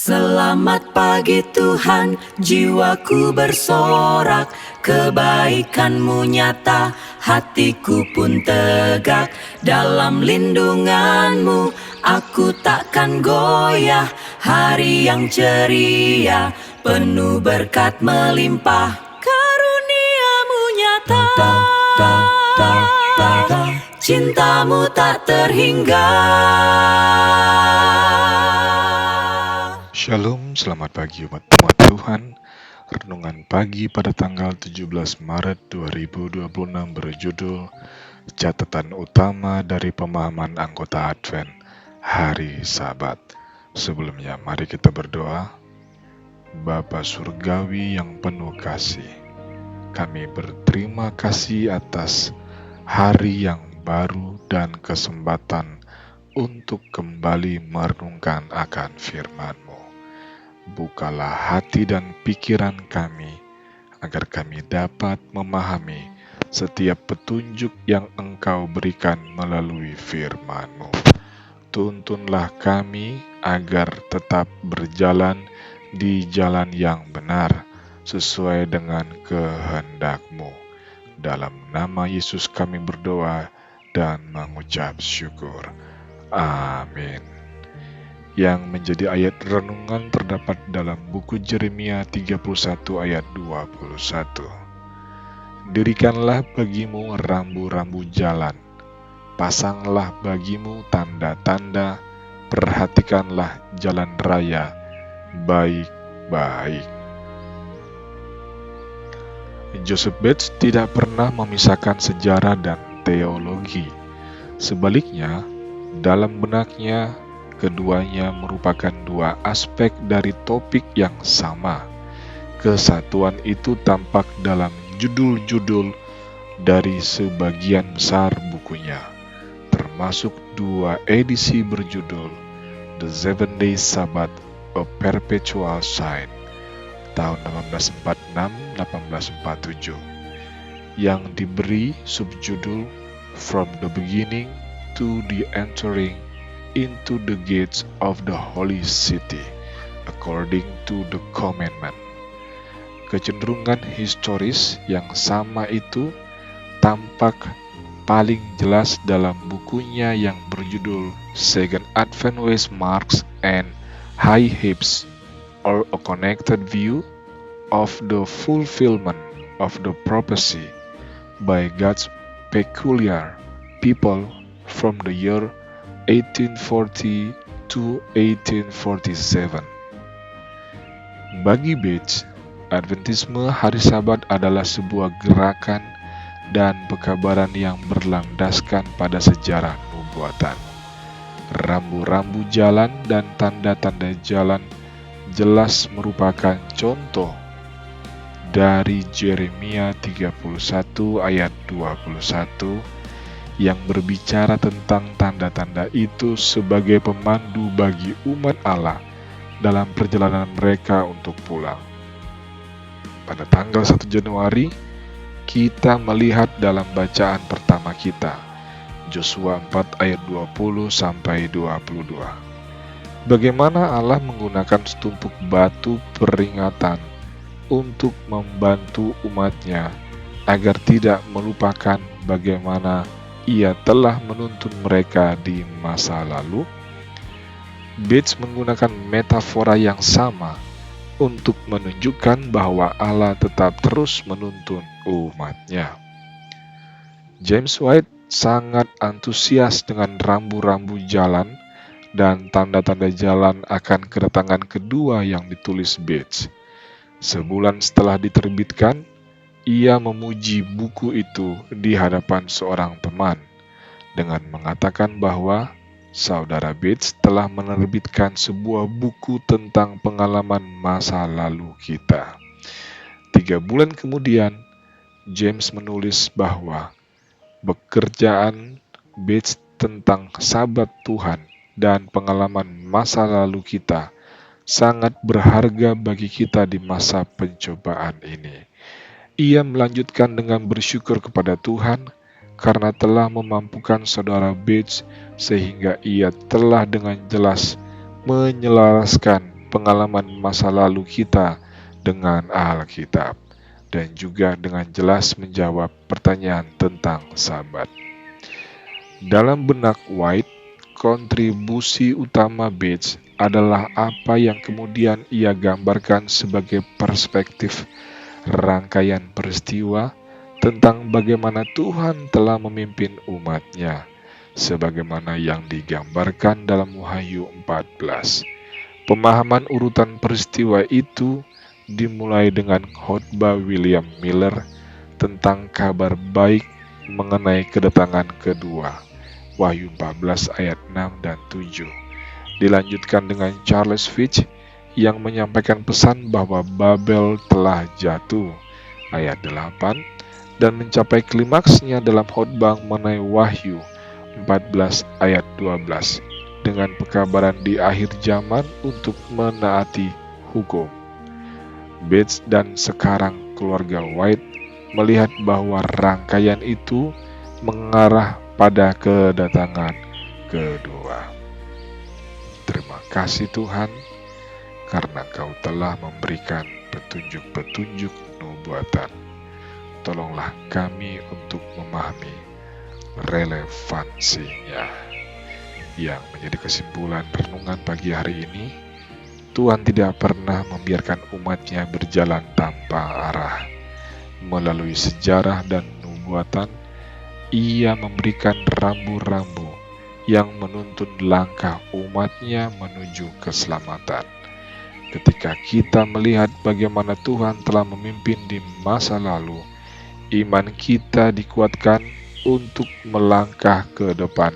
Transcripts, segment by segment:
Selamat pagi Tuhan, jiwaku bersorak, kebaikan-Mu nyata, hatiku pun tegak. Dalam lindungan-Mu, aku takkan goyah. Hari yang ceria, penuh berkat melimpah, karunia-Mu nyata. Cinta-Mu tak terhingga. Shalom, selamat pagi umat Tuhan. Renungan pagi pada tanggal 17 Maret 2026 berjudul Catatan Utama dari Pemahaman Anggota Advent Hari Sabat. Sebelumnya mari kita berdoa. Bapa Surgawi yang penuh kasih, kami berterima kasih atas hari yang baru dan kesempatan untuk kembali merenungkan akan firman-Mu. Bukalah hati dan pikiran kami, agar kami dapat memahami setiap petunjuk yang Engkau berikan melalui firman-Mu. Tuntunlah kami agar tetap berjalan di jalan yang benar, sesuai dengan kehendak-Mu. Dalam nama Yesus kami berdoa dan mengucap syukur. Amin. Yang menjadi ayat renungan terdapat dalam buku Yeremia 31 ayat 21. Dirikanlah bagimu rambu-rambu jalan, pasanglah bagimu tanda-tanda, perhatikanlah jalan raya baik-baik. Joseph Bates tidak pernah memisahkan sejarah dan teologi. Sebaliknya, dalam benaknya, keduanya merupakan dua aspek dari topik yang sama. Kesatuan itu tampak dalam judul-judul dari sebagian besar bukunya, termasuk dua edisi berjudul The Seven Day Sabbath, A Perpetual Sign, tahun 1846-1847, yang diberi subjudul From the Beginning to the Entering into the gates of the holy city, according to the commandment. Kecenderungan historis yang sama itu tampak paling jelas dalam bukunya yang berjudul Second Advent with Marks and High Hopes, or a Connected View of the Fulfillment of the Prophecy by God's Peculiar People from the year 1840 to 1847. Bagi Bates, Adventisme Hari Sabat adalah sebuah gerakan dan pekabaran yang berlandaskan pada sejarah nubuatan. Rambu-rambu jalan dan tanda-tanda jalan jelas merupakan contoh dari Yeremia 31 ayat 21 yang berbicara tentang tanda-tanda itu sebagai pemandu bagi umat Allah dalam perjalanan mereka untuk pulang. Pada tanggal 1 Januari, kita melihat dalam bacaan pertama kita, Yosua 4 ayat 20-22. Bagaimana Allah menggunakan setumpuk batu peringatan untuk membantu umatnya agar tidak melupakan bagaimana Ia telah menuntun mereka di masa lalu. Bates menggunakan metafora yang sama untuk menunjukkan bahwa Allah tetap terus menuntun umatnya. James White sangat antusias dengan rambu-rambu jalan dan tanda-tanda jalan akan kedatangan kedua yang ditulis Bates. Sebulan setelah diterbitkan, ia memuji buku itu di hadapan seorang teman dengan mengatakan bahwa saudara Bates telah menerbitkan sebuah buku tentang pengalaman masa lalu kita. 3 bulan kemudian, James menulis bahwa pekerjaan Bates tentang Sabat Tuhan dan pengalaman masa lalu kita sangat berharga bagi kita di masa pencobaan ini. Ia melanjutkan dengan bersyukur kepada Tuhan karena telah memampukan saudara Bates sehingga ia telah dengan jelas menyelaraskan pengalaman masa lalu kita dengan Alkitab, dan juga dengan jelas menjawab pertanyaan tentang Sabat. Dalam benak White, kontribusi utama Bates adalah apa yang kemudian ia gambarkan sebagai perspektif rangkaian peristiwa tentang bagaimana Tuhan telah memimpin umat-Nya, sebagaimana yang digambarkan dalam Wahyu 14. Pemahaman urutan peristiwa itu dimulai dengan khotbah William Miller tentang kabar baik mengenai kedatangan kedua, Wahyu 14 ayat 6 dan 7. Dilanjutkan dengan Charles Fitch yang menyampaikan pesan bahwa Babel telah jatuh, ayat 8, dan mencapai klimaksnya dalam khotbah mengenai Wahyu 14 ayat 12 dengan pekabaran di akhir zaman untuk menaati hukum. Bates dan sekarang keluarga White melihat bahwa rangkaian itu mengarah pada kedatangan kedua. Terima kasih Tuhan, karena Kau telah memberikan petunjuk-petunjuk nubuatan. Tolonglah kami untuk memahami relevansinya. Yang menjadi kesimpulan renungan pagi hari ini, Tuhan tidak pernah membiarkan umat-Nya berjalan tanpa arah. Melalui sejarah dan nubuatan, Ia memberikan rambu-rambu yang menuntun langkah umat-Nya menuju keselamatan. Ketika kita melihat bagaimana Tuhan telah memimpin di masa lalu, iman kita dikuatkan untuk melangkah ke depan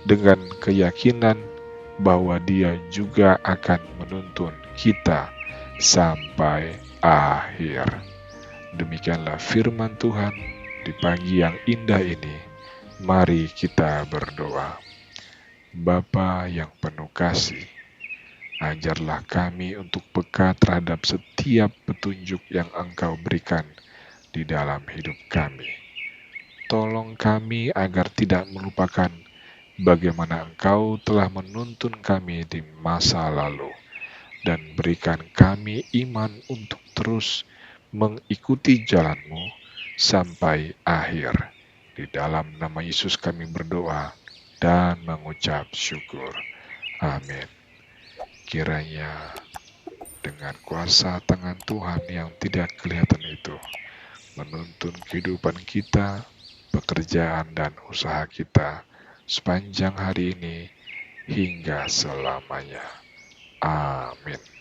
dengan keyakinan bahwa Dia juga akan menuntun kita sampai akhir. Demikianlah firman Tuhan di pagi yang indah ini. Mari kita berdoa. Bapa yang penuh kasih, ajarlah kami untuk peka terhadap setiap petunjuk yang Engkau berikan di dalam hidup kami. Tolong kami agar tidak melupakan bagaimana Engkau telah menuntun kami di masa lalu, dan berikan kami iman untuk terus mengikuti jalan-Mu sampai akhir. Di dalam nama Yesus kami berdoa dan mengucap syukur. Amin. Kiranya dengan kuasa tangan Tuhan yang tidak kelihatan itu menuntun kehidupan kita, pekerjaan dan usaha kita sepanjang hari ini hingga selamanya. Amin.